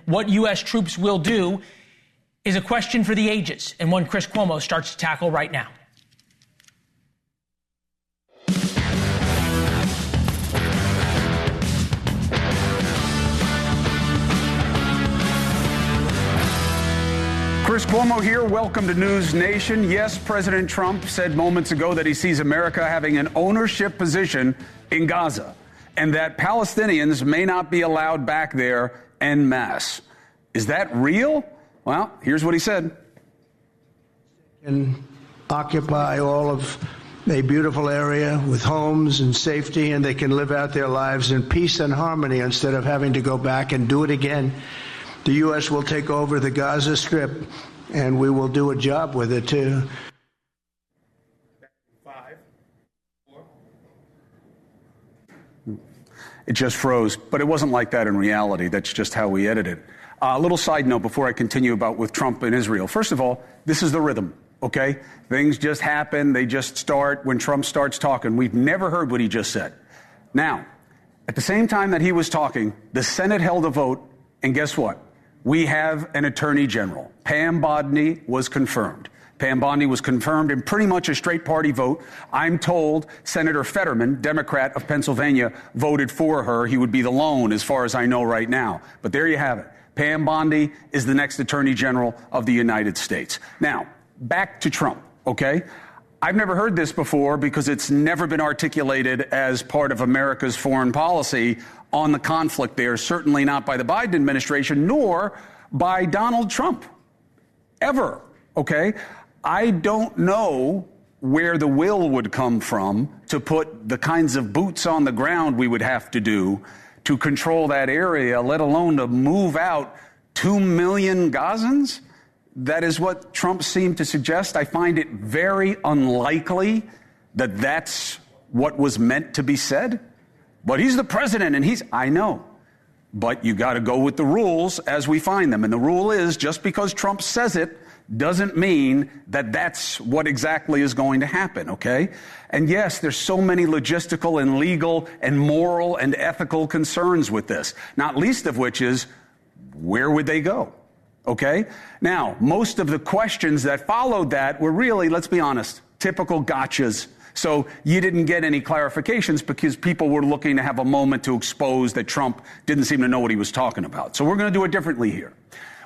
what U.S. troops will do is a question for the ages, and one Chris Cuomo starts to tackle right now. Chris Cuomo here. Welcome to NewsNation. Yes, President Trump said moments ago that he sees America having an ownership position in Gaza and that Palestinians may not be allowed back there en masse. Is that real? Well, here's what he said. And occupy all of a beautiful area with homes and safety, and they can live out their lives in peace and harmony instead of having to go back and do it again. The U.S. will take over the Gaza Strip, and we will do a job with it, too. 5, 4. It just froze, but it wasn't like that in reality. That's just how we edited it. A little side note before I continue about with Trump and Israel. First of all, this is the rhythm, okay? Things just happen. They just start when Trump starts talking. We've never heard what he just said. Now, at the same time that he was talking, the Senate held a vote, and guess what? We have an attorney general. Pam Bondi was confirmed. Pam Bondi was confirmed in pretty much a straight party vote. I'm told Senator Fetterman, Democrat of Pennsylvania, voted for her. He would be the lone as far as I know right now. But there you have it. Pam Bondi is the next attorney general of the United States. Now, back to Trump, okay? I've never heard this before because it's never been articulated as part of America's foreign policy on the conflict there, certainly not by the Biden administration, nor by Donald Trump, ever, okay? I don't know where the will would come from to put the kinds of boots on the ground we would have to do to control that area, let alone to move out 2 million Gazans. That is what Trump seemed to suggest. I find it very unlikely that that's what was meant to be said. But he's the president, and I know. But you got to go with the rules as we find them. And the rule is just because Trump says it doesn't mean that that's what exactly is going to happen, okay? And yes, there's so many logistical and legal and moral and ethical concerns with this, not least of which is, where would they go? Okay? Now, most of the questions that followed that were really, let's be honest, typical gotchas. So you didn't get any clarifications because people were looking to have a moment to expose that Trump didn't seem to know what he was talking about. So we're going to do it differently here.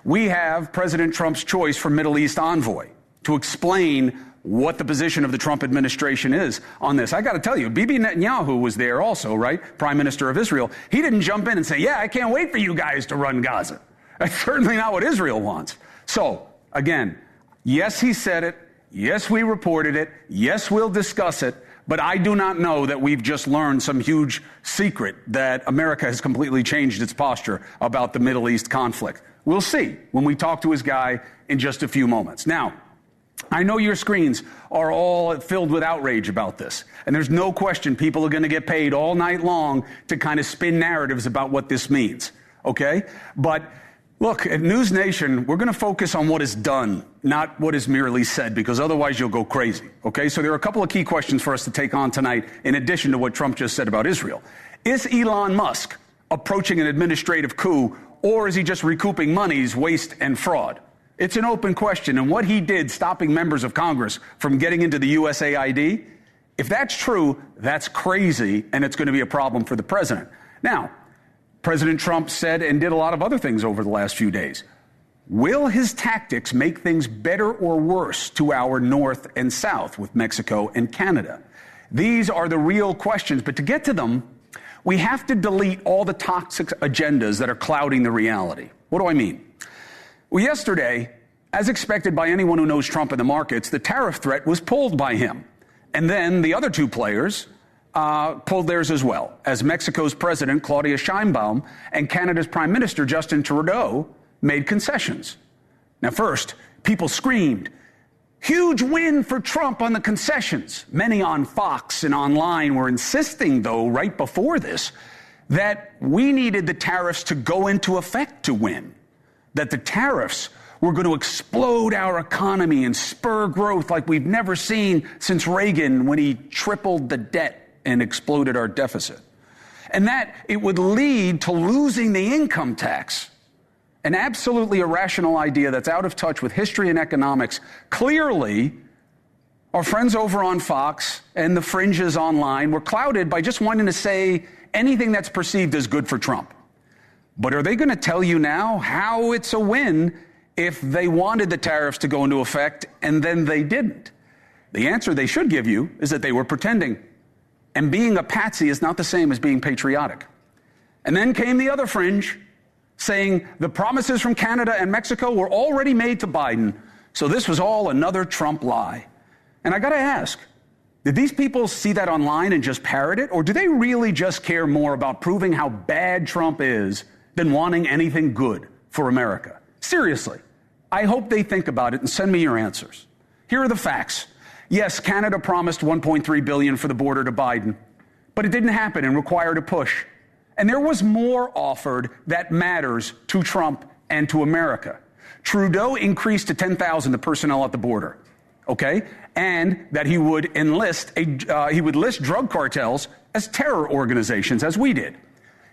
We have President Trump's choice for Middle East envoy to explain what the position of the Trump administration is on this. I got to tell you, Bibi Netanyahu was there also, right? Prime Minister of Israel. He didn't jump in and say, yeah, I can't wait for you guys to run Gaza. That's certainly not what Israel wants. So, again, yes, he said it. Yes, we reported it. Yes, we'll discuss it. But I do not know that we've just learned some huge secret that America has completely changed its posture about the Middle East conflict. We'll see when we talk to his guy in just a few moments. Now, I know your screens are all filled with outrage about this. And there's no question people are going to get paid all night long to kind of spin narratives about what this means. Okay? But look, at NewsNation, we're going to focus on what is done, not what is merely said, because otherwise you'll go crazy. Okay? So there are a couple of key questions for us to take on tonight, in addition to what Trump just said about Israel. Is Elon Musk approaching an administrative coup, or is he just recouping monies, waste, and fraud? It's an open question, and what he did stopping members of Congress from getting into the USAID, if that's true, that's crazy, and it's going to be a problem for the president. Now, President Trump said and did a lot of other things over the last few days. Will his tactics make things better or worse to our north and south with Mexico and Canada? These are the real questions, but to get to them, we have to delete all the toxic agendas that are clouding the reality. What do I mean? Well, yesterday, as expected by anyone who knows Trump in the markets, the tariff threat was pulled by him. And then the other two players pulled theirs as well, as Mexico's President Claudia Sheinbaum and Canada's Prime Minister Justin Trudeau made concessions. Now, first, people screamed, huge win for Trump on the concessions. Many on Fox and online were insisting, though, right before this, that we needed the tariffs to go into effect to win, that the tariffs were going to explode our economy and spur growth like we've never seen since Reagan when he tripled the debt and exploded our deficit, and that it would lead to losing the income tax. an absolutely irrational idea that's out of touch with history and economics. Clearly, our friends over on Fox and the fringes online were clouded by just wanting to say anything that's perceived as good for Trump. But are they going to tell you now how it's a win if they wanted the tariffs to go into effect and then they didn't? The answer they should give you is that they were pretending. And being a patsy is not the same as being patriotic. And then came the other fringe, saying the promises from Canada and Mexico were already made to Biden, so this was all another Trump lie. And I got to ask, did these people see that online and just parrot it, or do they really just care more about proving how bad Trump is than wanting anything good for America? Seriously, I hope they think about it and send me your answers. Here are the facts. Yes, Canada promised $1.3 billion for the border to Biden, but it didn't happen and required a push. And there was more offered that matters to Trump and to America. Trudeau increased to 10,000 the personnel at the border, okay? And that he would list drug cartels as terror organizations, as we did.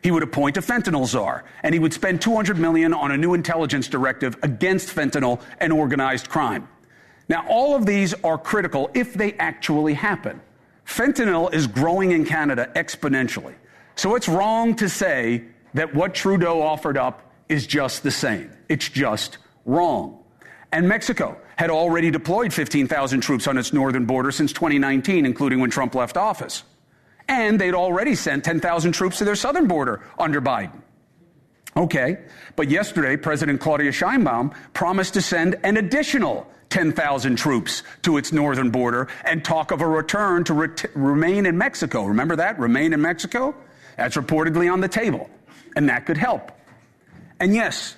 He would appoint a fentanyl czar, and he would spend $200 million on a new intelligence directive against fentanyl and organized crime. Now, all of these are critical if they actually happen. Fentanyl is growing in Canada exponentially. So it's wrong to say that what Trudeau offered up is just the same. It's just wrong. And Mexico had already deployed 15,000 troops on its northern border since 2019, including when Trump left office. And they'd already sent 10,000 troops to their southern border under Biden. Okay, but yesterday, President Claudia Sheinbaum promised to send an additional 10,000 troops to its northern border and talk of a return to remain in Mexico. Remember that? Remain in Mexico? That's reportedly on the table, and that could help. And yes,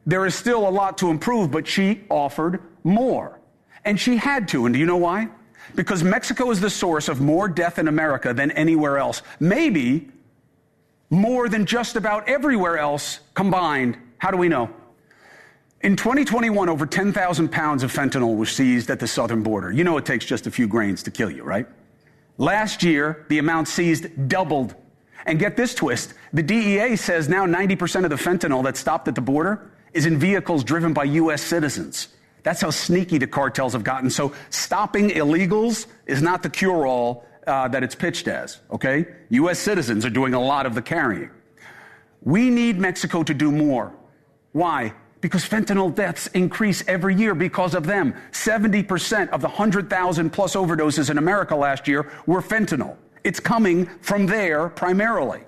there is still a lot to improve, but she offered more. And she had to, and do you know why? Because Mexico is the source of more death in America than anywhere else. Maybe more than just about everywhere else combined. How do we know? In 2021, over 10,000 pounds of fentanyl was seized at the southern border. You know it takes just a few grains to kill you, right? Last year, the amount seized doubled. And get this twist, the DEA says now 90% of the fentanyl that stopped at the border is in vehicles driven by U.S. citizens. That's how sneaky the cartels have gotten. So stopping illegals is not the cure-all that it's pitched as, okay? U.S. citizens are doing a lot of the carrying. We need Mexico to do more. Why? Because fentanyl deaths increase every year because of them. 70% of the 100,000 plus overdoses in America last year were fentanyl. It's coming from there primarily.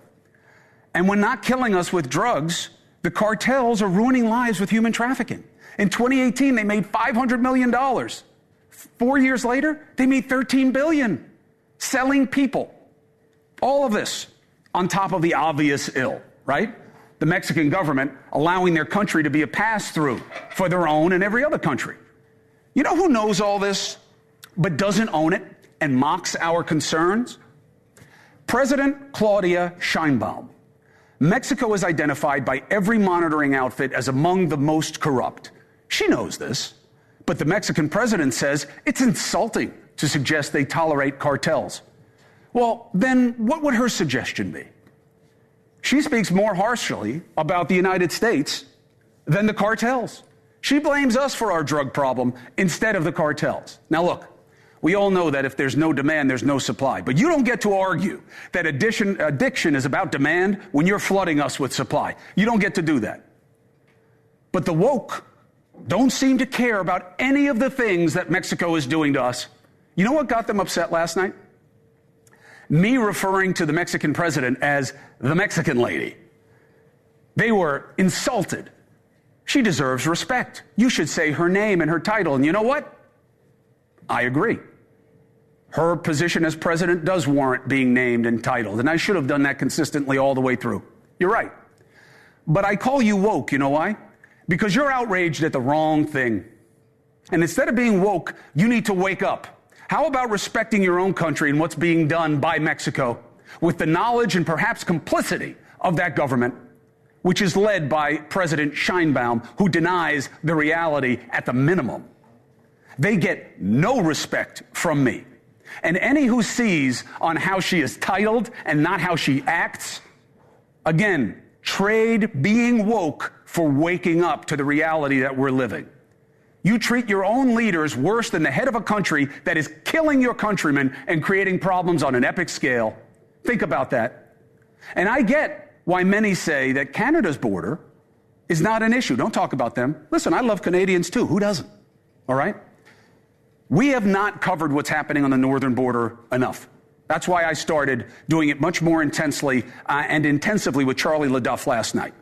And when not killing us with drugs, the cartels are ruining lives with human trafficking. In 2018, they made $500 million. 4 years later, they made $13 billion selling people. All of this on top of the obvious ill, right? The Mexican government allowing their country to be a pass-through for their own and every other country. You know who knows all this but doesn't own it and mocks our concerns? President Claudia Sheinbaum. Mexico is identified by every monitoring outfit as among the most corrupt. She knows this, but the Mexican president says it's insulting to suggest they tolerate cartels. Well, then what would her suggestion be? She speaks more harshly about the United States than the cartels. She blames us for our drug problem instead of the cartels. Now look, we all know that if there's no demand, there's no supply. But you don't get to argue that addiction is about demand when you're flooding us with supply. You don't get to do that. But the woke don't seem to care about any of the things that Mexico is doing to us. You know what got them upset last night? Me referring to the Mexican president as the Mexican lady. They were insulted. She deserves respect. You should say her name and her title. And you know what? I agree. Her position as president does warrant being named and titled, and I should have done that consistently all the way through. You're right. But I call you woke, you know why? Because you're outraged at the wrong thing. And instead of being woke, you need to wake up. How about respecting your own country and what's being done by Mexico with the knowledge and perhaps complicity of that government, which is led by President Sheinbaum, who denies the reality at the minimum. They get no respect from me. And any who sees on how she is titled and not how she acts, again, Trade being woke for waking up to the reality that we're living. You treat your own leaders worse than the head of a country that is killing your countrymen and creating problems on an epic scale. Think about that. And I get why many say that Canada's border is not an issue. Don't talk about them. Listen, I love Canadians too. Who doesn't? All right? We have not covered what's happening on the northern border enough. That's why I started doing it much more intensely and intensively with Charlie LaDuff last night.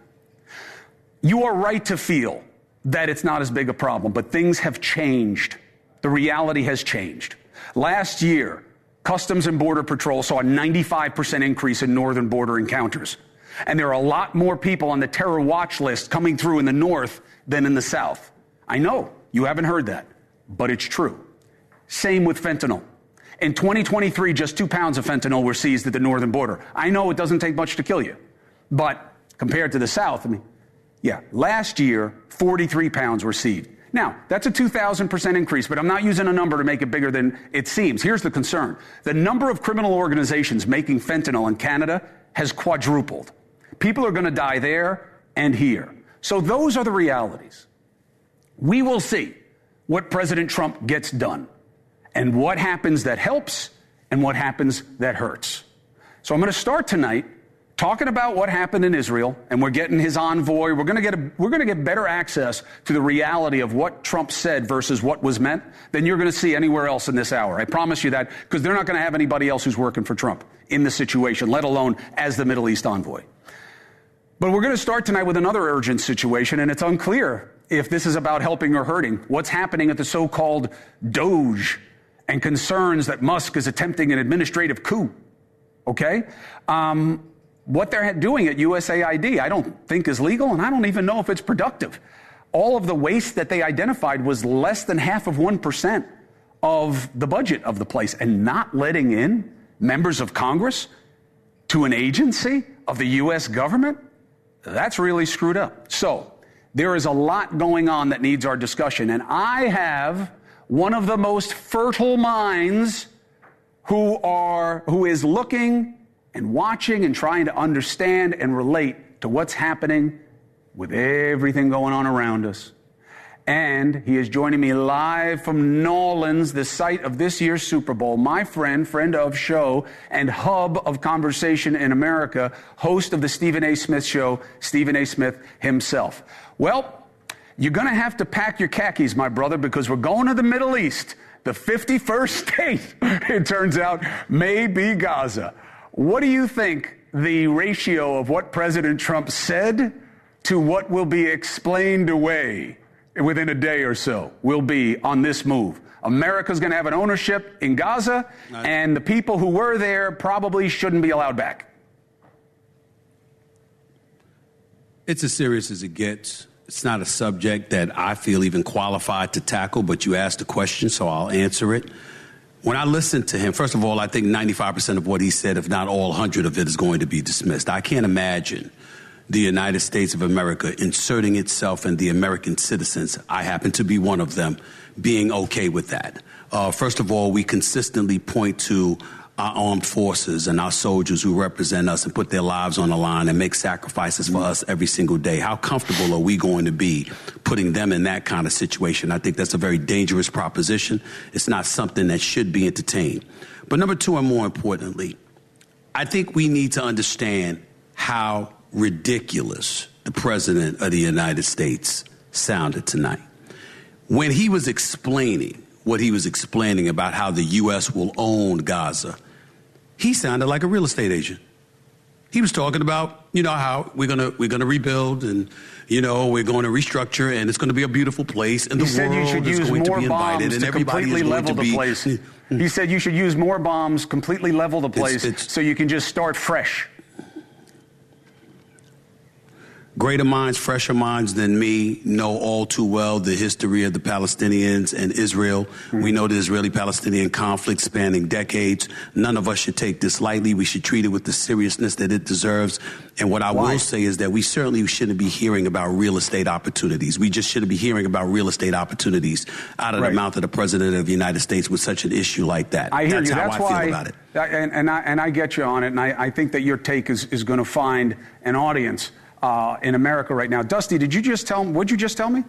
You are right to feel that it's not as big a problem, but things have changed. The reality has changed. Last year, Customs and Border Patrol saw a 95% increase in northern border encounters. And there are a lot more people on the terror watch list coming through in the north than in the south. I know you haven't heard that, but it's true. Same with fentanyl. In 2023, just 2 pounds of fentanyl were seized at the northern border. I know it doesn't take much to kill you, but compared to the south, last year, 43 pounds were seized. Now, that's a 2,000% increase, but I'm not using a number to make it bigger than it seems. Here's the concern. The number of criminal organizations making fentanyl in Canada has quadrupled. People are going to die there and here. So those are the realities. We will see what President Trump gets done and what happens that helps and what happens that hurts. So I'm going to start tonight talking about what happened in Israel, and we're getting his envoy. We're going to get better access to the reality of what Trump said versus what was meant than you're going to see anywhere else in this hour. I promise you that, because they're not going to have anybody else who's working for Trump in this situation, let alone as the Middle East envoy. But we're going to start tonight with another urgent situation, and it's unclear if this is about helping or hurting. What's happening at the so-called Doge and concerns that Musk is attempting an administrative coup. Okay? What they're doing at USAID, I don't think is legal, and I don't even know if it's productive. All of the waste that they identified was less than half of 1% of the budget of the place, and not letting in members of Congress to an agency of the U.S. government, that's really screwed up. So there is a lot going on that needs our discussion, and I have one of the most fertile minds who is looking and watching and trying to understand and relate to what's happening with everything going on around us. And he is joining me live from New Orleans, the site of this year's Super Bowl. My friend of show, and hub of conversation in America, host of the Stephen A. Smith Show, Stephen A. Smith himself. Well, you're going to have to pack your khakis, my brother, because we're going to the Middle East. The 51st state, it turns out, may be Gaza. What do you think the ratio of what President Trump said to what will be explained away within a day or so will be on this move? America's going to have an ownership in Gaza, and the people who were there probably shouldn't be allowed back. It's as serious as it gets. It's not a subject that I feel even qualified to tackle, but you asked the question, so I'll answer it. When I listened to him, first of all, I think 95% of what he said, if not all 100 of it, is going to be dismissed. I can't imagine the United States of America inserting itself and the American citizens, I happen to be one of them, being okay with that. First of all, we consistently point to our armed forces and our soldiers who represent us and put their lives on the line and make sacrifices for us every single day. How comfortable are we going to be putting them in that kind of situation? I think that's a very dangerous proposition. It's not something that should be entertained. But number two, and more importantly, I think we need to understand how ridiculous the President of the United States sounded tonight. When he was explaining what he was explaining about how the U.S. will own Gaza, he sounded like a real estate agent. He was talking about, how we're gonna rebuild, and we're going to restructure, and it's going to be a beautiful place, and the world is going to be invited, and everybody is going to be. He said you should use more bombs, completely level the place, so you can just start fresh. Greater minds, fresher minds than me know all too well the history of the Palestinians and Israel. We know the Israeli-Palestinian conflict spanning decades. None of us should take this lightly. We should treat it with the seriousness that it deserves. And what I will say is that we certainly shouldn't be hearing about real estate opportunities. We just shouldn't be hearing about real estate opportunities out of the mouth of the President of the United States with such an issue like that. I hear That's you. how That's I why, feel about it. And I get you on it, and I think that your take is going to find an audience. in America right now. Dusty, what'd you just tell me?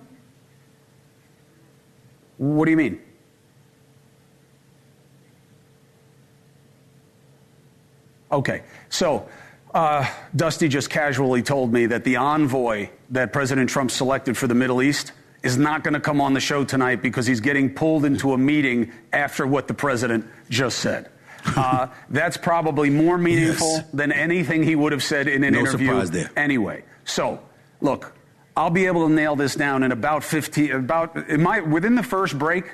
What do you mean? Okay, so Dusty just casually told me that the envoy that President Trump selected for the Middle East is not going to come on the show tonight because he's getting pulled into a meeting after what the president just said. That's probably more meaningful than anything he would have said in an interview. Surprise there. Anyway, so look, I'll be able to nail this down in about within the first break.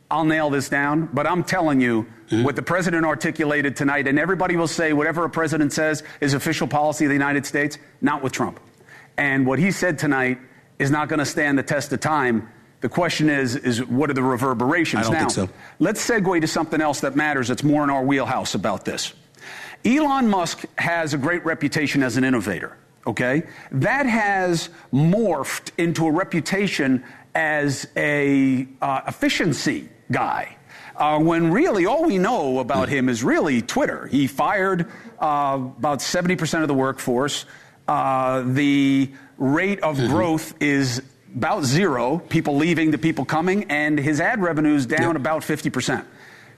I'll nail this down, but I'm telling you, what the president articulated tonight, and everybody will say whatever a president says is official policy of the United States, not with Trump. And what he said tonight is not going to stand the test of time. The question is what are the reverberations? I don't think so. Let's segue to something else that matters that's more in our wheelhouse about this. Elon Musk has a great reputation as an innovator, okay? That has morphed into a reputation as a efficiency guy. When really all we know about him is really Twitter. He fired about 70% of the workforce. The rate of growth is about zero, people leaving to people coming, and his ad revenue is down about 50%.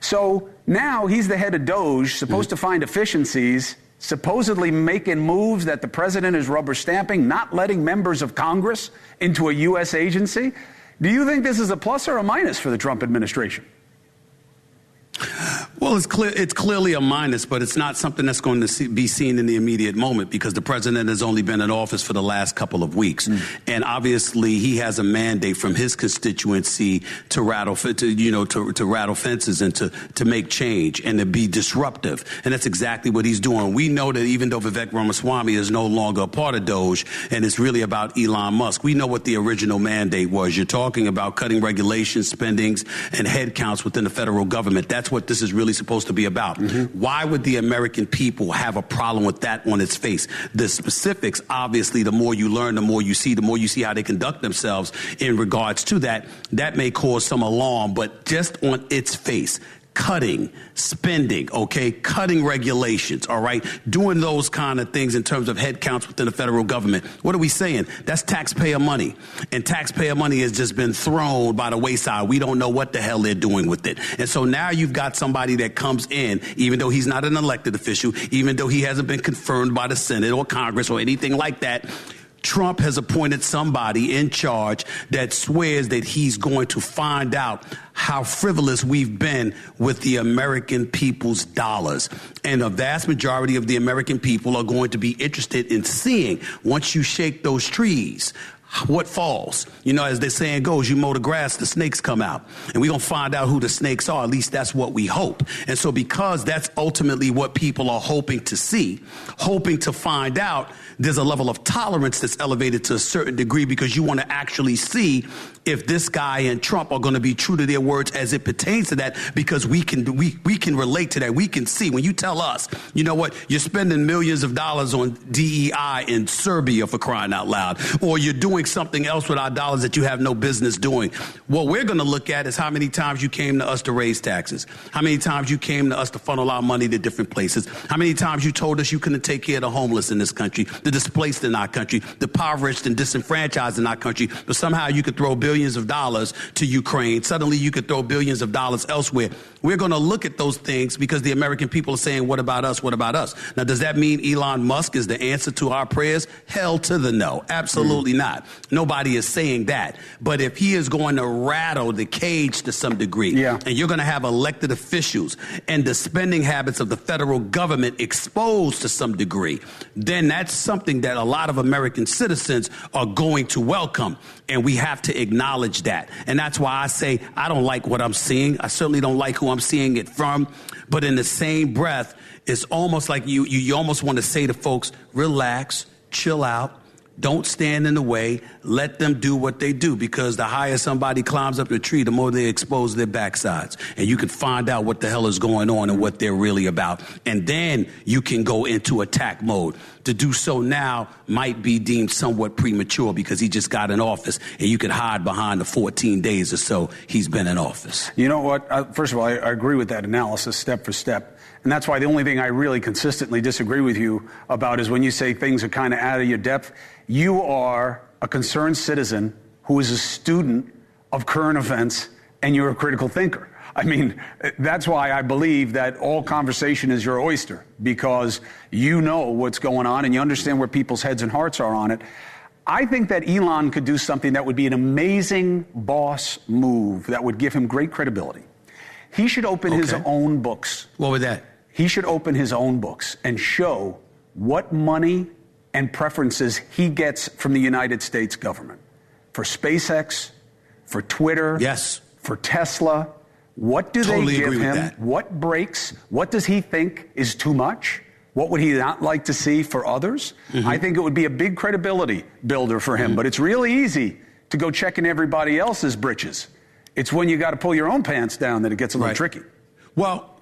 So now he's the head of Doge, supposed to find efficiencies, supposedly making moves that the president is rubber stamping, not letting members of Congress into a U.S. agency. Do you think this is a plus or a minus for the Trump administration? Well, it's clearly a minus, but it's not something that's going to be seen in the immediate moment because the president has only been in office for the last couple of weeks. And obviously he has a mandate from his constituency to rattle fences and to make change and to be disruptive. And that's exactly what he's doing. We know that even though Vivek Ramaswamy is no longer a part of Doge and it's really about Elon Musk, we know what the original mandate was. You're talking about cutting regulations, spendings, and headcounts within the federal government. That's what this is really supposed to be about. Why would the American people have a problem with that on its face? The specifics, obviously, the more you learn, the more you see how they conduct themselves in regards to that, that may cause some alarm, but just on its face, cutting spending, okay, cutting regulations, all right, doing those kind of things in terms of headcounts within the federal government. What are we saying? That's taxpayer money, and taxpayer money has just been thrown by the wayside. We don't know what the hell they're doing with it. And so now you've got somebody that comes in, even though he's not an elected official, even though he hasn't been confirmed by the Senate or Congress or anything like that. Trump has appointed somebody in charge that swears that he's going to find out how frivolous we've been with the American people's dollars. And a vast majority of the American people are going to be interested in seeing, once you shake those trees, what falls. You know, as the saying goes, you mow the grass, the snakes come out. And we're going to find out who the snakes are. At least that's what we hope. And so because that's ultimately what people are hoping to see, hoping to find out, there's a level of tolerance that's elevated to a certain degree because you want to actually see if this guy and Trump are going to be true to their words as it pertains to that, because we can relate to that. We can see when you tell us, you know what, you're spending millions of dollars on DEI in Serbia, for crying out loud, or you're doing something else with our dollars that you have no business doing. What we're going to look at is how many times you came to us to raise taxes, how many times you came to us to funnel our money to different places, how many times you told us you couldn't take care of the homeless in this country, the displaced in our country, the impoverished and disenfranchised in our country, but somehow you could throw billions of dollars to Ukraine. Suddenly you could throw billions of dollars elsewhere. We're going to look at those things because the American people are saying, what about us? What about us? Now, does that mean Elon Musk is the answer to our prayers? Hell to the no. Absolutely not. Nobody is saying that. But if he is going to rattle the cage to some degree, and you're going to have elected officials and the spending habits of the federal government exposed to some degree, then that's something that a lot of American citizens are going to welcome. And we have to acknowledge that. And that's why I say I don't like what I'm seeing. I certainly don't like who I'm seeing it from. But in the same breath, it's almost like you almost want to say to folks, relax, chill out. Don't stand in the way. Let them do what they do, because the higher somebody climbs up the tree, the more they expose their backsides. And you can find out what the hell is going on and what they're really about. And then you can go into attack mode. to do so now might be deemed somewhat premature because he just got in office, and you could hide behind the 14 days or so he's been in office. You know what? First of all, I agree with that analysis step for step. And that's why the only thing I really consistently disagree with you about is when you say things are kind of out of your depth. You are a concerned citizen who is a student of current events, and you're a critical thinker. I mean, that's why I believe that all conversation is your oyster, because you know what's going on and you understand where people's heads and hearts are on it. I think that Elon could do something that would be an amazing boss move that would give him great credibility. He should open his own books. What would that? He should open his own books and show what money and preferences he gets from the United States government. For SpaceX, for Twitter, yes, for Tesla. What do totally they give agree him? With that. What breaks? What does he think is too much? What would he not like to see for others? Mm-hmm. I think it would be a big credibility builder for him. Mm-hmm. But it's really easy to go checking everybody else's britches. It's when you got to pull your own pants down that it gets a little tricky. Well,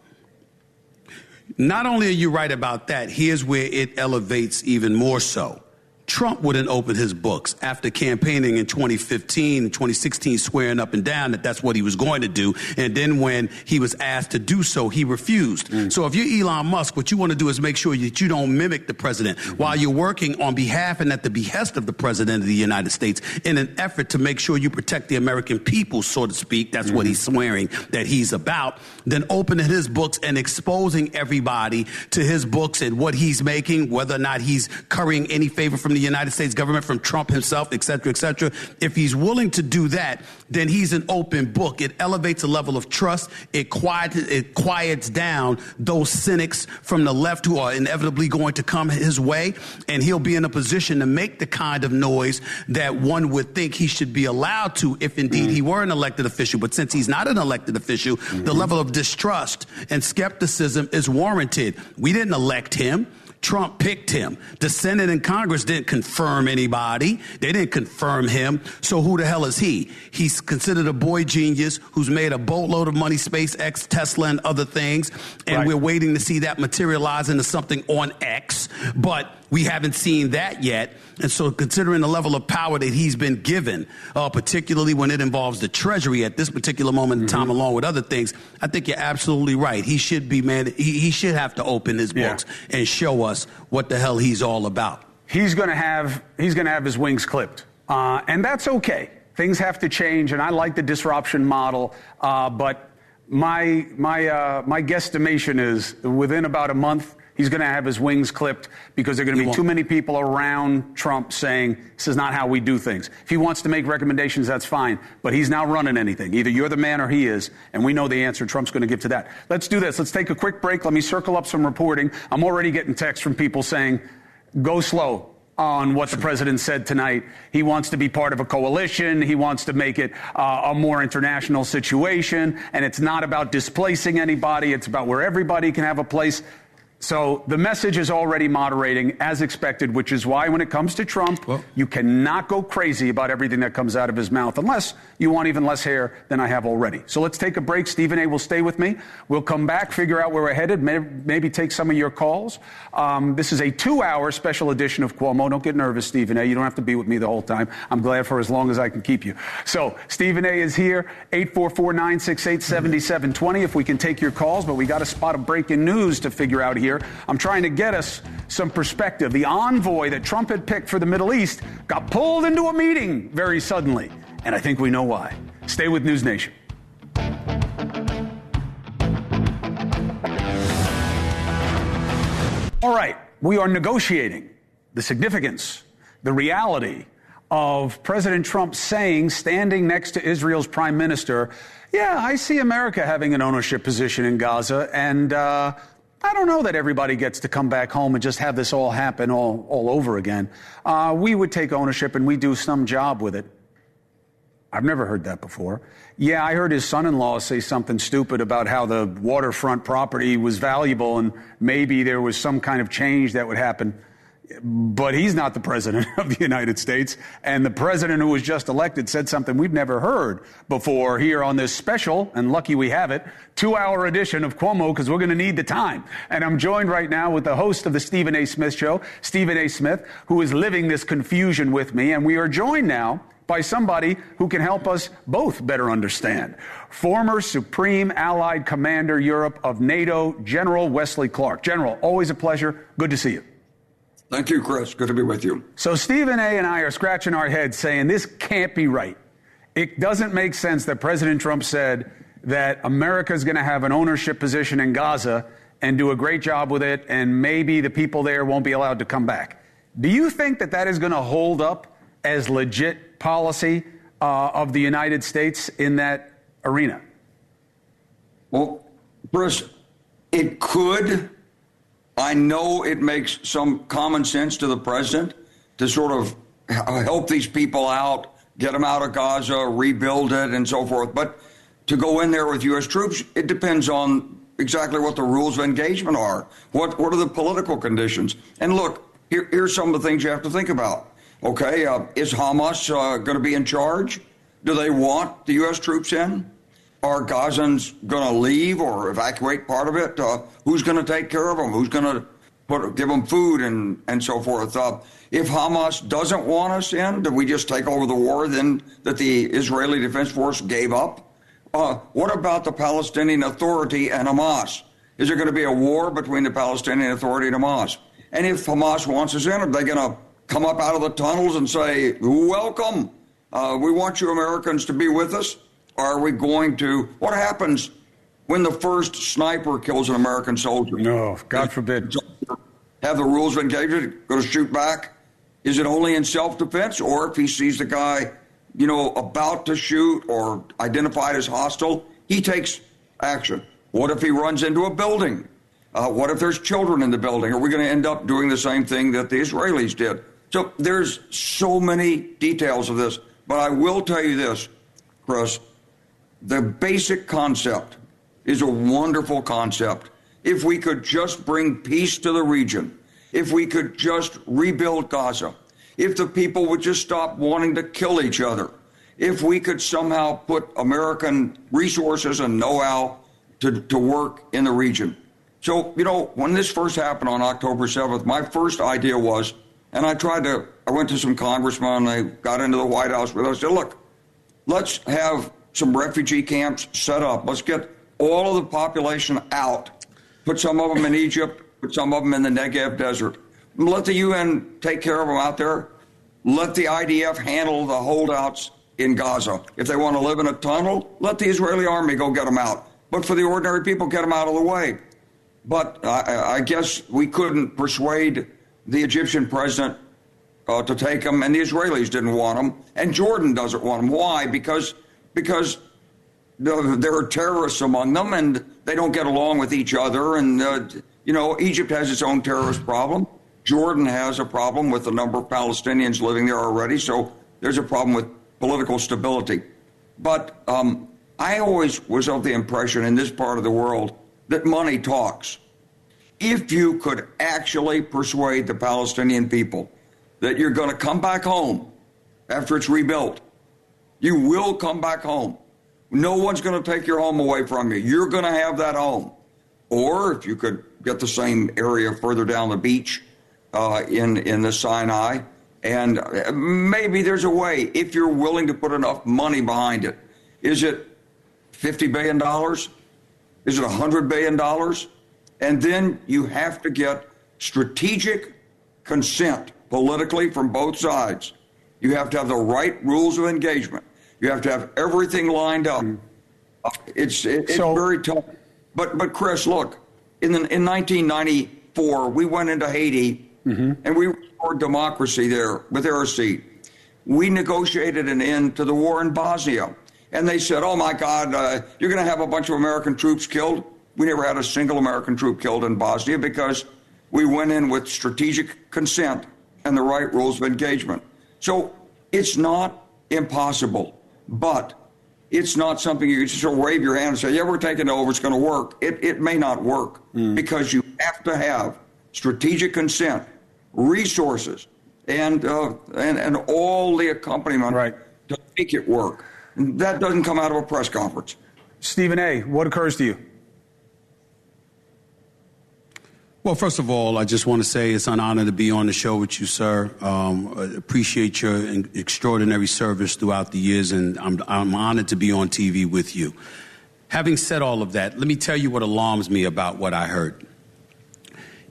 not only are you right about that, here's where it elevates even more so. Trump wouldn't open his books after campaigning in 2015 and 2016, swearing up and down that that's what he was going to do. And then when he was asked to do so, he refused. So if you're Elon Musk, what you want to do is make sure that you don't mimic the president while you're working on behalf and at the behest of the president of the United States in an effort to make sure you protect the American people, so to speak. That's what he's swearing that he's about. Then opening his books and exposing everybody to his books and what he's making, whether or not he's currying any favor from the United States government, from Trump himself, et cetera, et cetera. If he's willing to do that, then he's an open book. It elevates a level of trust. It quiets down those cynics from the left who are inevitably going to come his way, and he'll be in a position to make the kind of noise that one would think he should be allowed to if indeed he were an elected official. But since he's not an elected official, the level of distrust and skepticism is warranted. We didn't elect him. Trump picked him. The Senate and Congress didn't confirm anybody. They didn't confirm him. So who the hell is he? He's considered a boy genius who's made a boatload of money, SpaceX, Tesla, and other things. And we're waiting to see that materialize into something on X. But we haven't seen that yet. And so considering the level of power that he's been given, particularly when it involves the Treasury at this particular moment in time, along with other things, I think you're absolutely right. He should be, he should have to open his books and show us what the hell he's all about. He's going to have his wings clipped. And that's okay. Things have to change. And I like the disruption model. But my guesstimation is within about a month, he's going to have his wings clipped because there are going to be too many people around Trump saying this is not how we do things. If he wants to make recommendations, that's fine. But he's not running anything. Either you're the man or he is. And we know the answer Trump's going to give to that. Let's do this. Let's take a quick break. Let me circle up some reporting. I'm already getting texts from people saying, go slow on what the president said tonight. He wants to be part of a coalition. He wants to make it a more international situation. And it's not about displacing anybody. It's about where everybody can have a place. So the message is already moderating as expected, which is why when it comes to Trump, you cannot go crazy about everything that comes out of his mouth unless you want even less hair than I have already. So let's take a break. Stephen A. will stay with me. We'll come back, figure out where we're headed, maybe take some of your calls. This is a 2-hour special edition of Cuomo. Don't get nervous, Stephen A. You don't have to be with me the whole time. I'm glad for as long as I can keep you. So Stephen A. is here, 844-968-7720 if we can take your calls, but we got to spot a breaking news to figure out here. I'm trying to get us some perspective. The envoy that Trump had picked for the Middle East got pulled into a meeting very suddenly, and I think we know why. Stay with NewsNation. All right, we are negotiating the significance, the reality of President Trump saying, standing next to Israel's prime minister, yeah, I see America having an ownership position in Gaza, and I don't know that everybody gets to come back home and just have this all happen all over again. We would take ownership and we do some job with it. I've never heard that before. Yeah, I heard his son-in-law say something stupid about how the waterfront property was valuable and maybe there was some kind of change that would happen. But he's not the president of the United States. And the president who was just elected said something we've never heard before here on this special, and lucky we have it, 2-hour edition of Cuomo, because we're going to need the time. And I'm joined right now with the host of the Stephen A. Smith Show, Stephen A. Smith, who is living this confusion with me. And we are joined now by somebody who can help us both better understand. Former Supreme Allied Commander Europe of NATO, General Wesley Clark. General, always a pleasure. Good to see you. Thank you, Chris. Good to be with you. So Stephen A. and I are scratching our heads saying this can't be right. It doesn't make sense that President Trump said that America is going to have an ownership position in Gaza and do a great job with it, and maybe the people there won't be allowed to come back. Do you think that that is going to hold up as legit policy of the United States in that arena? Well, Chris, it could. I know it makes some common sense to the president to sort of help these people out, get them out of Gaza, rebuild it, and so forth. But to go in there with U.S. troops, it depends on exactly what the rules of engagement are. What are the political conditions? And look, here's some of the things you have to think about. Okay, is Hamas going to be in charge? Do they want the U.S. troops in? Are Gazans going to leave or evacuate part of it? Who's going to take care of them? Who's going to give them food and so forth? If Hamas doesn't want us in, do we just take over the war then that the Israeli Defense Force gave up? What about the Palestinian Authority and Hamas? Is there going to be a war between the Palestinian Authority and Hamas? And if Hamas wants us in, are they going to come up out of the tunnels and say, welcome, we want you Americans to be with us? Are we going to, what happens when the first sniper kills an American soldier? No, God forbid. Have the rules of engagement, going to shoot back? Is it only in self-defense? Or if he sees the guy, about to shoot or identified as hostile, he takes action. What if he runs into a building? What if there's children in the building? Are we going to end up doing the same thing that the Israelis did? So there's so many details of this. But I will tell you this, Chris. The basic concept is a wonderful concept. If we could just bring peace to the region, if we could just rebuild Gaza, if the people would just stop wanting to kill each other, if we could somehow put American resources and know-how to work in the region. So, when this first happened on October 7th, my first idea was, and I went to some congressmen, I got into the White House with us, I said, look, let's have some refugee camps set up. Let's get all of the population out. Put some of them in Egypt, put some of them in the Negev desert. Let the UN take care of them out there. Let the IDF handle the holdouts in Gaza. If they want to live in a tunnel, let the Israeli army go get them out. But for the ordinary people, get them out of the way. But I guess we couldn't persuade the Egyptian president to take them, and the Israelis didn't want them, and Jordan doesn't want them. Why? Because there are terrorists among them, and they don't get along with each other. And, Egypt has its own terrorist problem. Jordan has a problem with the number of Palestinians living there already. So there's a problem with political stability. But I always was of the impression in this part of the world that money talks. If you could actually persuade the Palestinian people that you're going to come back home after it's rebuilt, you will come back home. No one's going to take your home away from you. You're going to have that home. Or if you could get the same area further down the beach in the Sinai, and maybe there's a way, if you're willing to put enough money behind it. Is it $50 billion? Is it $100 billion? And then you have to get strategic consent politically from both sides. You have to have the right rules of engagement. You have to have everything lined up. It's very tough. But Chris, look, in 1994, we went into Haiti and we restored democracy there with Aristide. We negotiated an end to the war in Bosnia. And they said, oh, my God, you're going to have a bunch of American troops killed. We never had a single American troop killed in Bosnia because we went in with strategic consent and the right rules of engagement. So it's not impossible. But it's not something you can just wave your hand and say, yeah, we're taking it over, it's going to work. It may not work because you have to have strategic consent resources, and all the accompaniment to make it work. And that doesn't come out of a press conference. Stephen A., what occurs to you? Well, first of all, I just want to say it's an honor to be on the show with you, sir. Appreciate your extraordinary service throughout the years, and I'm honored to be on TV with you. Having said all of that, let me tell you what alarms me about what I heard.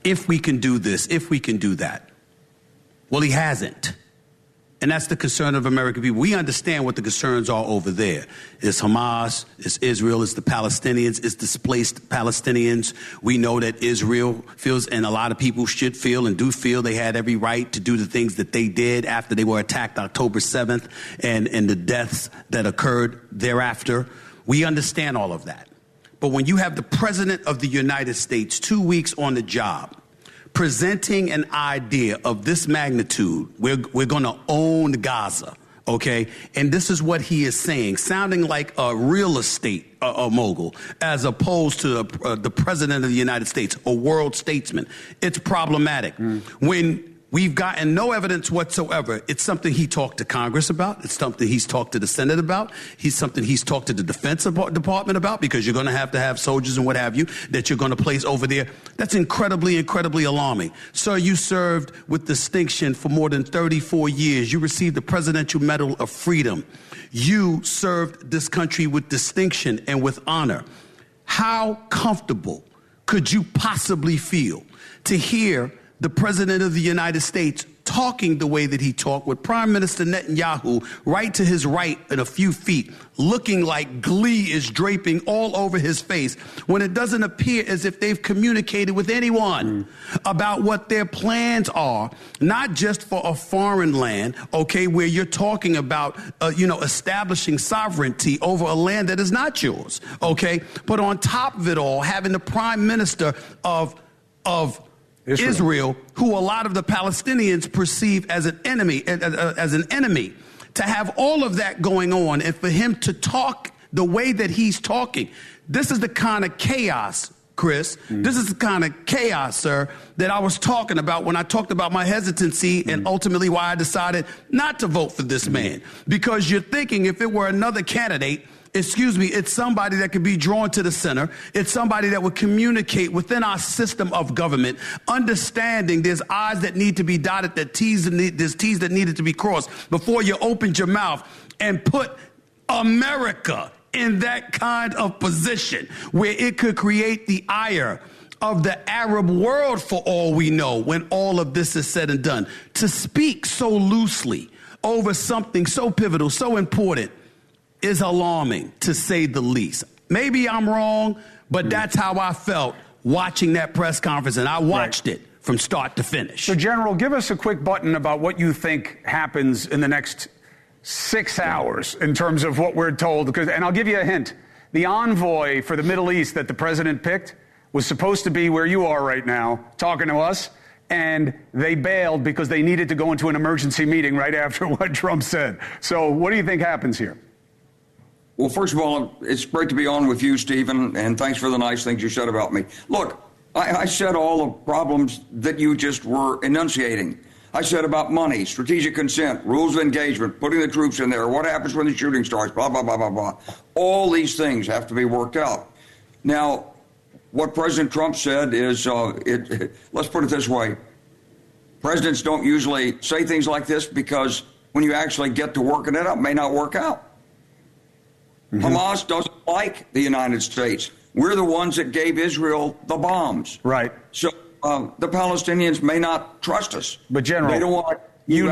If we can do this, if we can do that. Well, he hasn't. And that's the concern of American people. We understand what the concerns are over there. It's Hamas, it's Israel, it's the Palestinians, it's displaced Palestinians. We know that Israel feels, and a lot of people should feel and do feel, they had every right to do the things that they did after they were attacked October 7th and the deaths that occurred thereafter. We understand all of that. But when you have the President of the United States 2 weeks on the job, presenting an idea of this magnitude, we're going to own Gaza, okay? And this is what he is saying, sounding like a real estate mogul, as opposed to the President of the United States, a world statesman. It's problematic. When we've gotten no evidence whatsoever, it's something he talked to Congress about. It's something he's talked to the Senate about. Something he's talked to the Defense Department about, because you're going to have soldiers and what have you that you're going to place over there. That's incredibly, incredibly alarming. Sir, you served with distinction for more than 34 years. You received the Presidential Medal of Freedom. You served this country with distinction and with honor. How comfortable could you possibly feel to hear the President of the United States talking the way that he talked, with Prime Minister Netanyahu right to his right and a few feet, looking like glee is draping all over his face, when it doesn't appear as if they've communicated with anyone about what their plans are, not just for a foreign land, okay, where you're talking about, establishing sovereignty over a land that is not yours, okay, but on top of it all, having the Prime Minister of Israel, who a lot of the Palestinians perceive as an enemy, to have all of that going on, and for him to talk the way that he's talking, this is the kind of chaos, Chris. This is the kind of chaos, sir, that I was talking about when I talked about my hesitancy and ultimately why I decided not to vote for this man. Because you're thinking if it were another candidate, it's somebody that could be drawn to the center. It's somebody that would communicate within our system of government, understanding there's I's that need to be dotted, there's T's that needed to be crossed before you opened your mouth and put America in that kind of position where it could create the ire of the Arab world, for all we know, when all of this is said and done. To speak so loosely over something so pivotal, so important, is alarming, to say the least. Maybe I'm wrong, but that's how I felt watching that press conference, and I watched it from start to finish. So, General, give us a quick button about what you think happens in the next 6 hours in terms of what we're told. And I'll give you a hint. The envoy for the Middle East that the president picked was supposed to be where you are right now, talking to us, and they bailed because they needed to go into an emergency meeting right after what Trump said. So what do you think happens here? Well, first of all, it's great to be on with you, Stephen, and thanks for the nice things you said about me. Look, I said all the problems that you just were enunciating. I said about money, strategic consent, rules of engagement, putting the troops in there, what happens when the shooting starts, blah, blah, blah, blah, blah. All these things have to be worked out. Now, what President Trump said is, let's put it this way. Presidents don't usually say things like this because when you actually get to working it out, it may not work out. Hamas doesn't like the United States. We're the ones that gave Israel the bombs. Right. So the Palestinians may not trust us. But General, they don't want you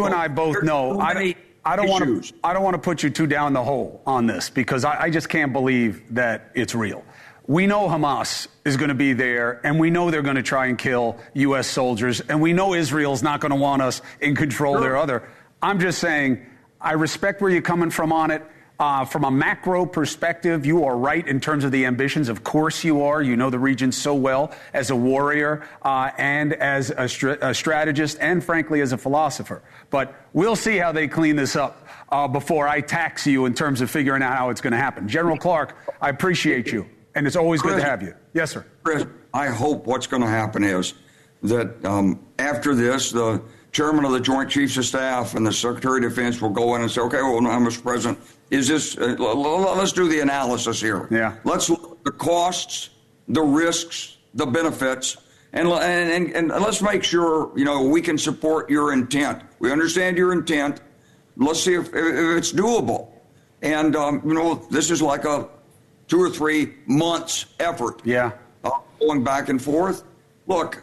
and I both know. I don't want to put you too down the hole on this, because I just can't believe that it's real. We know Hamas is going to be there, and we know they're going to try and kill U.S. soldiers, and we know Israel's not going to want us in control of their other. I'm just saying, I respect where you're coming from on it. From a macro perspective, you are right in terms of the ambitions. Of course you are. You know the region so well as a warrior and as a strategist and, frankly, as a philosopher. But we'll see how they clean this up before I tax you in terms of figuring out how it's going to happen. General Clark, I appreciate you, and it's always good to have you. Yes, sir. Chris, I hope what's going to happen is that after this, the chairman of the Joint Chiefs of Staff and the Secretary of Defense will go in and say, okay, well, now, Mr. President, is this, let's do the analysis here. Yeah. Let's look at the costs, the risks, the benefits, and let's make sure, we can support your intent. We understand your intent. Let's see if it's doable. And, this is like a 2 or 3 months effort. Yeah. Going back and forth. Look,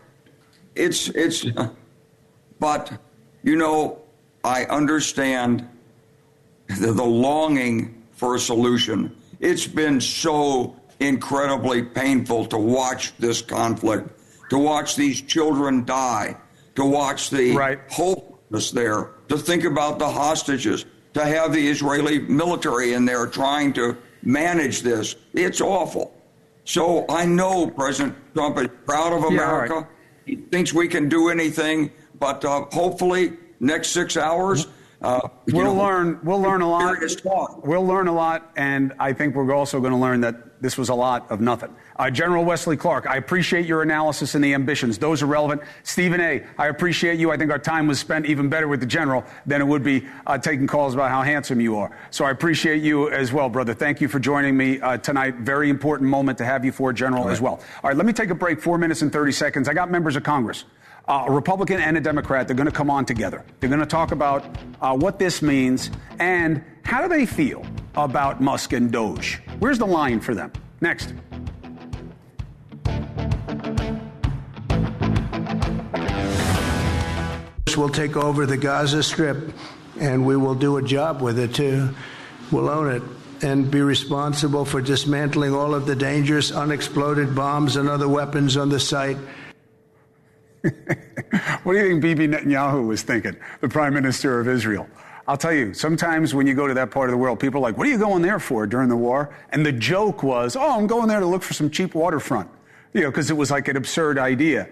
but, I understand the longing for a solution. It's been so incredibly painful to watch this conflict, to watch these children die, to watch the hopelessness there, to think about the hostages, to have the Israeli military in there trying to manage this. It's awful. So I know President Trump is proud of America. Yeah, right. He thinks we can do anything, but hopefully next 6 hours, we'll learn a lot. We'll learn a lot, and I think we're also going to learn that this was a lot of nothing. General Wesley Clark, I appreciate your analysis and the ambitions. Those are relevant. Stephen A., I appreciate you. I think our time was spent even better with the general than it would be taking calls about how handsome you are. So I appreciate you as well, brother. Thank you for joining me tonight. Very important moment to have you for, General, as well. All right, let me take a break, 4 minutes and 30 seconds. I got members of Congress. A Republican and a Democrat, they're going to come on together. They're going to talk about what this means and how do they feel about Musk and Doge. Where's the line for them? Next. We'll take over the Gaza Strip, and we will do a job with it, too. We'll own it and be responsible for dismantling all of the dangerous unexploded bombs and other weapons on the site. What do you think Bibi Netanyahu was thinking, the prime minister of Israel? I'll tell you, sometimes when you go to that part of the world, people are like, what are you going there for during the war? And the joke was, I'm going there to look for some cheap waterfront, because it was like an absurd idea.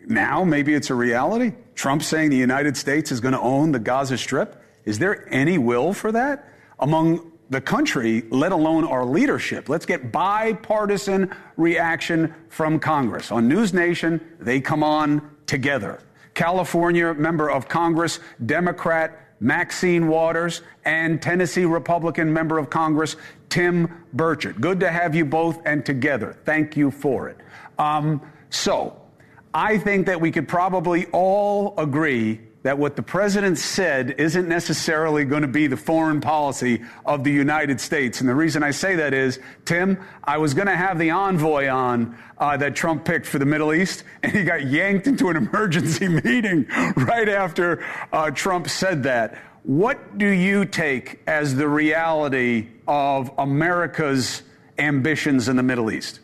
Now, maybe it's a reality. Trump saying the United States is going to own the Gaza Strip. Is there any will for that among the country, let alone our leadership? Let's get bipartisan reaction from Congress. On NewsNation, they come on together. California member of Congress, Democrat Maxine Waters, and Tennessee Republican member of Congress, Tim Burchett. Good to have you both and together. Thank you for it. So I think that we could probably all agree that what the president said isn't necessarily going to be the foreign policy of the United States. And the reason I say that is, Tim, I was going to have the envoy on that Trump picked for the Middle East, and he got yanked into an emergency meeting right after Trump said that. What do you take as the reality of America's ambitions in the Middle East?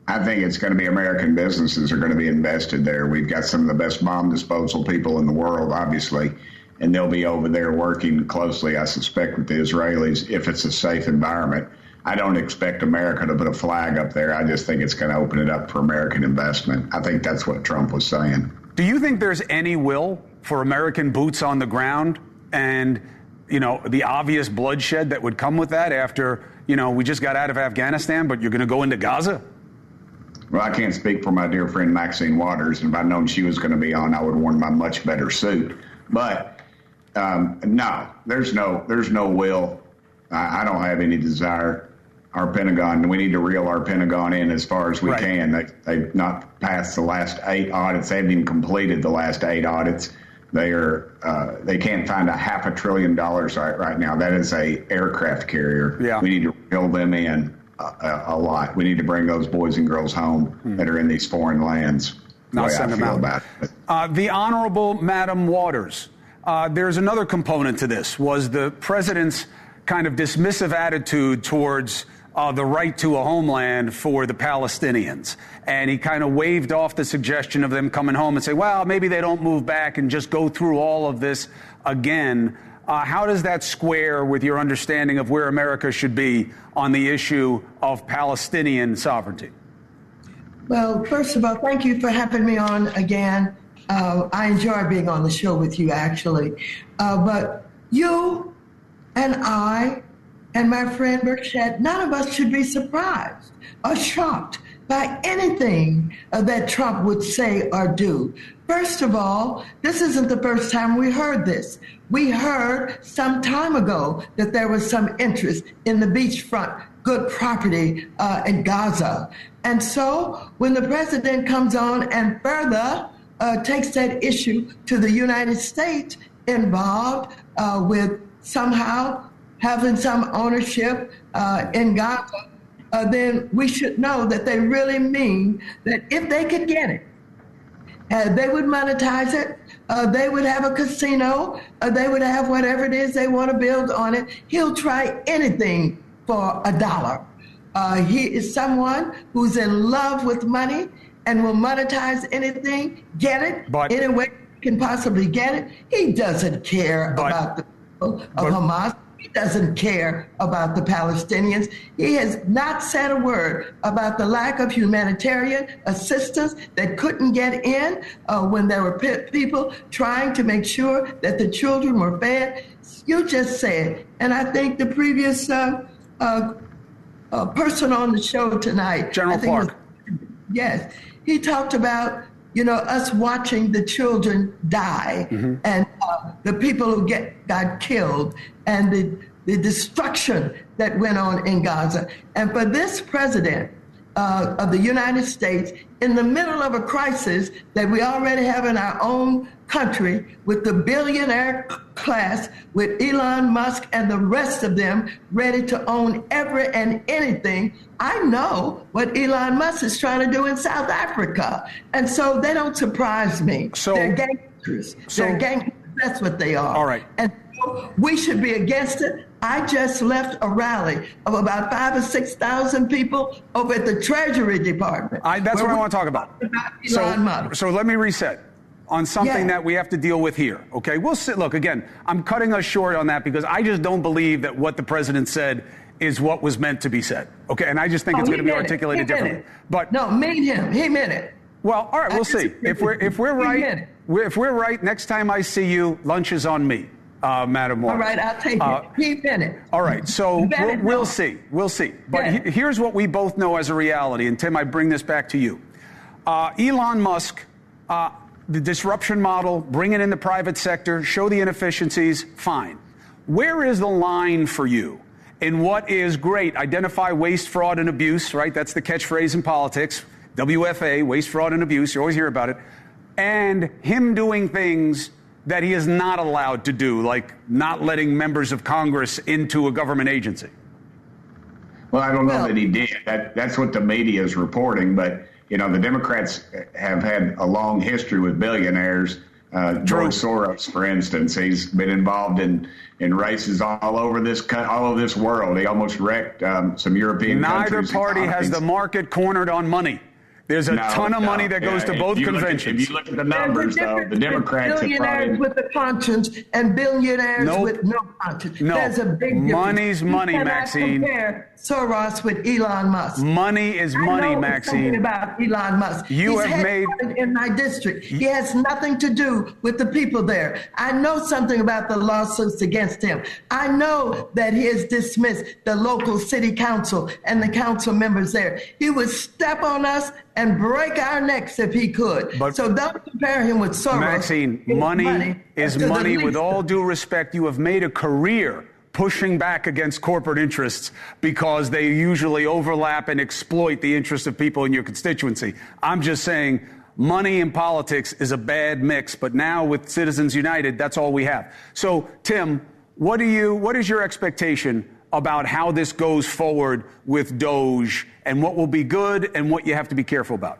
I think it's going to be American businesses are going to be invested there. We've got some of the best bomb disposal people in the world, obviously, and they'll be over there working closely, I suspect, with the Israelis if it's a safe environment. I don't expect America to put a flag up there. I just think it's going to open it up for American investment. I think that's what Trump was saying. Do you think there's any will for American boots on the ground and, the obvious bloodshed that would come with that after, we just got out of Afghanistan, but you're going to go into Gaza? Well, I can't speak for my dear friend Maxine Waters, and if I'd known she was going to be on, I would have worn my much better suit. But no, there's no will. I don't have any desire. Our Pentagon, we need to reel our Pentagon in as far as we can. They've not passed the last 8 audits. They haven't even completed the last 8 audits. They can't find $500 billion right now. That is a aircraft carrier. Yeah. We need to reel them in. A lot. We need to bring those boys and girls home that are in these foreign lands. Not send them out. The Honorable Madam Waters. There's another component to this, was the president's kind of dismissive attitude towards the right to a homeland for the Palestinians. And he kind of waved off the suggestion of them coming home and say, well, maybe they don't move back and just go through all of this again. How does that square with your understanding of where America should be on the issue of Palestinian sovereignty? Well, first of all, thank you for having me on again. I enjoy being on the show with you, actually. But you and I and my friend Burchett, none of us should be surprised or shocked by anything that Trump would say or do. First of all, this isn't the first time we heard this. We heard some time ago that there was some interest in the beachfront good property in Gaza. And so when the president comes on and further takes that issue to the United States involved with somehow having some ownership in Gaza, then we should know that they really mean that if they could get it, they would monetize it. They would have a casino. They would have whatever it is they want to build on it. He'll try anything for $1. He is someone who's in love with money and will monetize anything, get it, any way he can possibly get it. He doesn't care about the people of Hamas. He doesn't care about the Palestinians. He has not said a word about the lack of humanitarian assistance that couldn't get in when there were people trying to make sure that the children were fed. You just said, and I think the previous person on the show tonight, General Clark. Yes, he talked about, us watching the children die and the people who got killed and the destruction that went on in Gaza. And for this president of the United States, in the middle of a crisis that we already have in our own country with the billionaire class, with Elon Musk and the rest of them ready to own every and anything, I know what Elon Musk is trying to do in South Africa. And so they don't surprise me. They're gangsters. They're gangsters. That's what they are. All right. And so we should be against it. I just left a rally of about 5,000 or 6,000 people over at the Treasury Department. That's what I want to talk about. So let me reset on something that we have to deal with here. Okay, we'll sit. Look, again, I'm cutting us short on that because I just don't believe that what the president said is what was meant to be said. Okay, and I just think it's going to be articulated differently. But no, mean him. He meant it. Well, all right, we'll see. If we're right, next time I see you, lunch is on me, Madam Moore. All right, I'll take it. He meant it. All right, so we'll see. We'll see. But here's what we both know as a reality, and Tim, I bring this back to you. Elon Musk, the disruption model, bring it in the private sector, show the inefficiencies, fine. Where is the line for you in what is great? Identify waste, fraud, and abuse, right? That's the catchphrase in politics. WFA, waste, fraud, and abuse. You always hear about it. And him doing things that he is not allowed to do, like not letting members of Congress into a government agency. Well, I don't know that he did. That's what the media is reporting. But, the Democrats have had a long history with billionaires. George Soros, for instance, he's been involved in races all over this world. He almost wrecked some European countries. Neither party has the market cornered on money. There's a ton of money that goes to both conventions. If you look at the numbers, though, the Democrats have billionaires with a conscience and billionaires with no conscience. No. There's a big difference. Money's money, Maxine. Compare Soros with Elon Musk. Money is money, Maxine. Something about Elon Musk. You have made in my district. He has nothing to do with the people there. I know something about the lawsuits against him. I know that he has dismissed the local city council and the council members there. He would step on us and break our necks if he could. So don't compare him with Soros. Maxine, money is money. With all due respect, you have made a career pushing back against corporate interests because they usually overlap and exploit the interests of people in your constituency. I'm just saying money in politics is a bad mix, but now with Citizens United, that's all we have. So, Tim, what is your expectation about how this goes forward with Doge and what will be good and what you have to be careful about?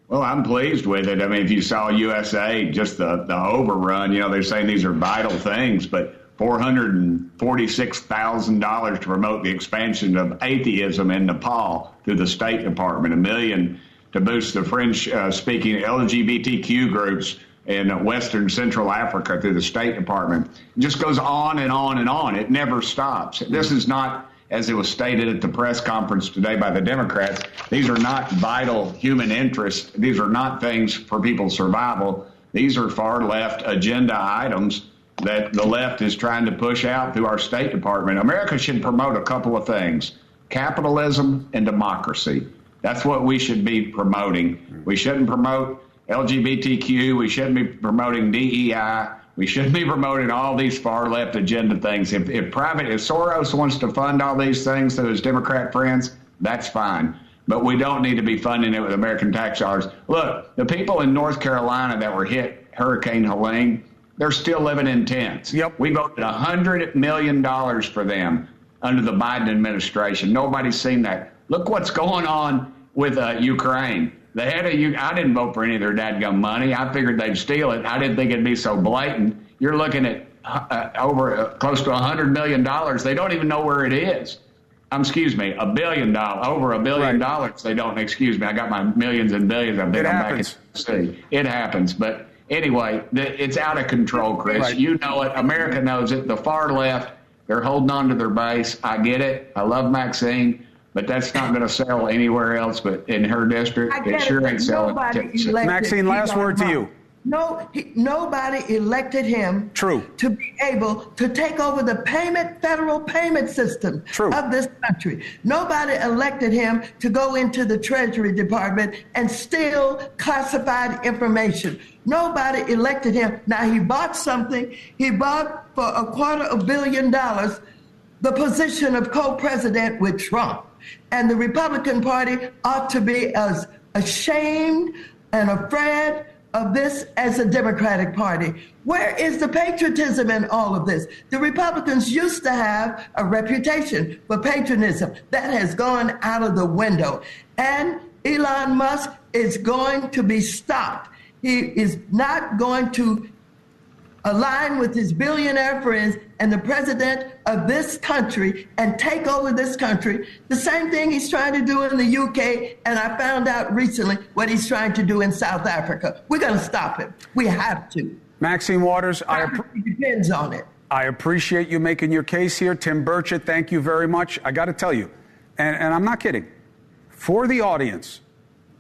Well, I'm pleased with it. I mean, if you saw USA, just the overrun, they're saying these are vital things, but $446,000 to promote the expansion of atheism in Nepal through the State Department, $1 million to boost the French-speaking LGBTQ groups in Western Central Africa through the State Department. It just goes on and on and on. It never stops. This is not, as it was stated at the press conference today by the Democrats, these are not vital human interests. These are not things for people's survival. These are far left agenda items that the left is trying to push out through our State Department. America should promote a couple of things: capitalism and democracy. That's what we should be promoting. We shouldn't promote LGBTQ. We shouldn't be promoting DEI. We shouldn't be promoting all these far left agenda things. If Soros wants to fund all these things to his Democrat friends, that's fine. But we don't need to be funding it with American tax dollars. Look, the people in North Carolina that were hit Hurricane Helene, they're still living in tents. Yep. We voted $100 million for them under the Biden administration. Nobody's seen that. Look what's going on with Ukraine. The head of I didn't vote for any of their dadgum money. I figured they'd steal it. I didn't think it'd be so blatant. You're looking at close to $100 million. They don't even know where it is. Excuse me, $1 billion, over $1 billion. Right. They don't. Excuse me. I got my millions and billions. I think I'm back at sea. It happens, but anyway, it's out of control, Chris. Right. You know it. America knows it. The far left, they're holding on to their base. I get it. I love Maxine. But that's not going to sell anywhere else but in her district. It sure ain't selling. Maxine, last word to you. No, nobody elected him to be able to take over the federal payment system of this country. Nobody elected him to go into the Treasury Department and steal classified information. Nobody elected him. Now, he bought something. He bought for $250 million the position of co-president with Trump. And the Republican Party ought to be as ashamed and afraid of this as a Democratic Party. Where is the patriotism in all of this? The Republicans used to have a reputation for patriotism. That has gone out of the window. And Elon Musk is going to be stopped. He is not going to align with his billionaire friends and the president of this country and take over this country. The same thing he's trying to do in the UK, and I found out recently what he's trying to do in South Africa. We're going to stop him. We have to. Maxine Waters, it depends on it. I appreciate you making your case here. Tim Burchett, thank you very much. I got to tell you, and I'm not kidding, for the audience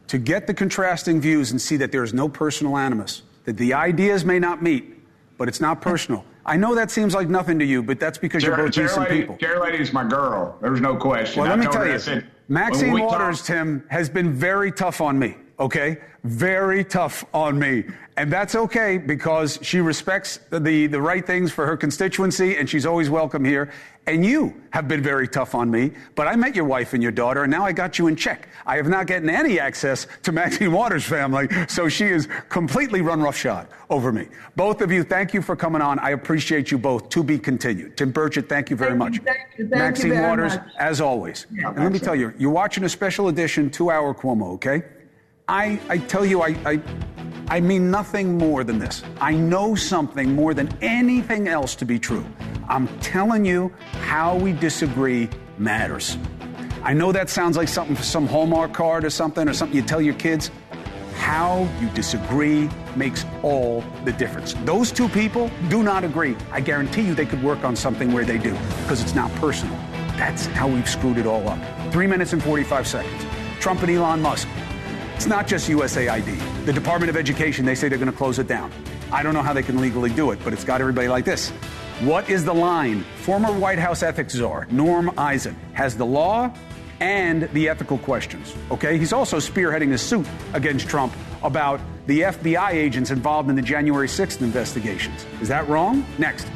to get the contrasting views and see that there is no personal animus, that the ideas may not meet, but it's not personal. I know that seems like nothing to you, but that's because you're both decent people. Chair Lady's my girl. There's no question. Well, let me tell you, Maxine Waters, Tim, has been very tough on me, okay? Very tough on me. And that's okay because she respects the right things for her constituency, and she's always welcome here. And you have been very tough on me, but I met your wife and your daughter, and now I got you in check. I have not gotten any access to Maxine Waters' family, so she is completely run roughshod over me. Both of you, thank you for coming on. I appreciate you both. To be continued. Tim Burchett, thank you very much. Thank you Maxine Waters, much. As always. Yeah, and let me tell you, you're watching a special edition 2-hour Cuomo, okay? I tell you, I mean nothing more than this. I know something more than anything else to be true. I'm telling you, how we disagree matters. I know that sounds like something for some Hallmark card or something you tell your kids. How you disagree makes all the difference. Those two people do not agree. I guarantee you they could work on something where they do, because it's not personal. That's how we've screwed it all up. 3 minutes and 45 seconds. Trump and Elon Musk. It's not just USAID. The Department of Education, they say they're going to close it down. I don't know how they can legally do it, but it's got everybody like this. What is the line? Former White House ethics czar, Norm Eisen, has the law and the ethical questions, okay? He's also spearheading a suit against Trump about the FBI agents involved in the January 6th investigations. Is that wrong? Next.